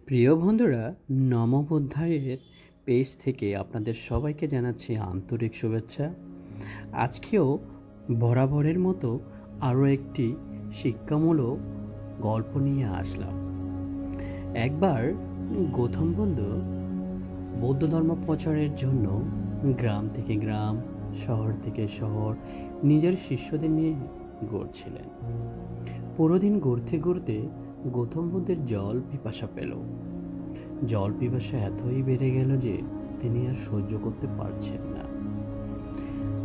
প্রিয় বন্ধুরা, নমো অধ্যায়ের পেজ থেকে আপনাদের সবাইকে জানাচ্ছি আন্তরিক শুভেচ্ছা। আজকেও বরাবরের মতো আরও একটি শিক্ষামূলক গল্প নিয়ে আসলাম। একবার গৌতম বুদ্ধ বৌদ্ধ ধর্ম প্রচারের জন্য গ্রাম থেকে গ্রাম, শহর থেকে শহর নিজের শিষ্যদের নিয়ে ঘুরছিলেন। পুরো দিন ঘুরতে ঘুরতে গৌতম বুদ্ধের জল পিপাসা পেল। জল পিপাসা এতই বেড়ে গেল যে তিনি আর সহ্য করতে পারছেন না।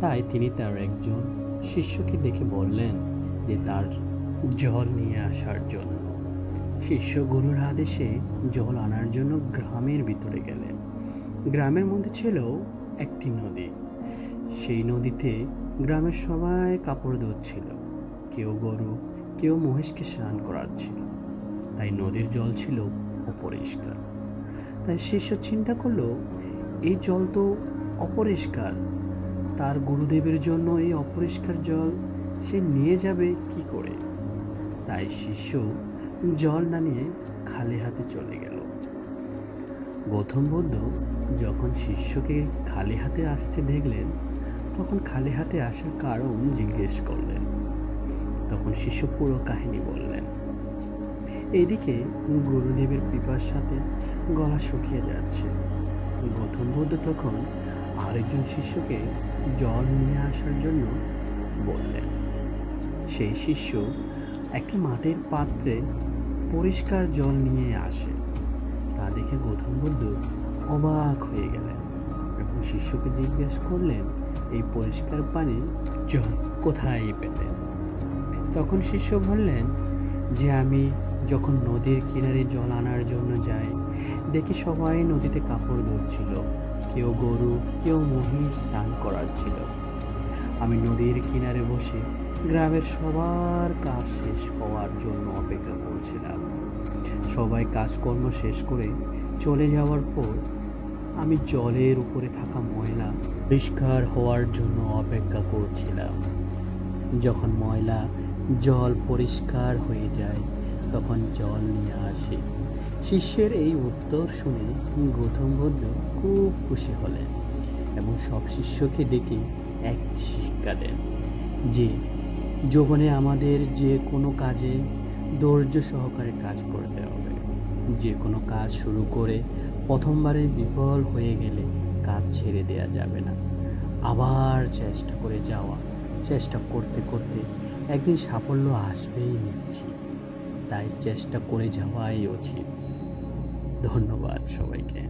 তাই তিনি তার একজন শিষ্যকে ডেকে বললেন যে তার জল নিয়ে আসার জন্য। শিষ্য গুরুর আদেশে জল আনার জন্য গ্রামের ভিতরে গেলেন। গ্রামের মধ্যে ছিল একটি নদী। সেই নদীতে গ্রামের সবাই কাপড় ধুচ্ছিল। কেউ গরু, কেউ মহিষকে স্নান করাচ্ছিল। তাই নদীর জল ছিল অপরিষ্কার। তাই শিষ্য চিন্তা করলো, এই জল তো অপরিষ্কার, তার গুরুদেবের জন্য এই অপরিষ্কার জল সে নিয়ে যাবে কি করে। তাই শিষ্য জল না নিয়ে খালি হাতে চলে গেল। গৌতম বুদ্ধ যখন শিষ্যকে খালি হাতে আসতে দেখলেন, তখন খালি হাতে আসার কারণ জিজ্ঞেস করলেন। তখন শিষ্য পুরো কাহিনী বললেন। এদিকে গুরুদেবের পিপাসাতে গলা শুকিয়ে যাচ্ছে। গৌতম বুদ্ধ তখন আরেকজন শিষ্যকে জল নিয়ে আসার জন্য বললেন। সেই শিষ্য একটি মাটির পাত্রে পরিষ্কার জল নিয়ে আসে। তা দেখে গৌতম বুদ্ধ অবাক হয়ে গেলেন এবং শিষ্যকে জিজ্ঞেস করলেন, এই পরিষ্কার পানি জল কোথায় পেলেন? তখন শিষ্য বললেন যে আমি যখন নদীর কিনারে জল আনার জন্য যাই, দেখি সবাই নদীতে কাপড় ধুচ্ছিল। কেউ গরু, কেউ মহিষ স্নান করাচ্ছিল। আমি নদীর কিনারে বসে গ্রামের সবার কাজ শেষ হওয়ার জন্য অপেক্ষা করছিলাম। সবাই কাজকর্ম শেষ করে চলে যাওয়ার পর আমি জলের উপরে থাকা ময়লা পরিষ্কার হওয়ার জন্য অপেক্ষা করছিলাম। যখন ময়লা জল পরিষ্কার হয়ে যায়, তখন জল নিয়ে আসে। শিষ্যের এই উত্তর শুনে গৌতম বুদ্ধ খুব খুশি হলেন এবং সব শিষ্যকে ডেকে এক শিক্ষা দেন যে জীবনে আমাদের যে কোনো কাজে ধৈর্য সহকারে কাজ করতে হবে। যে কোনো কাজ শুরু করে প্রথমবারে বিফল হয়ে গেলে কাজ ছেড়ে দেওয়া যাবে না। আবার চেষ্টা করে যাওয়া, চেষ্টা করতে করতে একদিন সাফল্য আসবেই নিশ্চিত। তাই চেষ্টা করে যাওয়াই উচিত। ধন্যবাদ সবাইকে।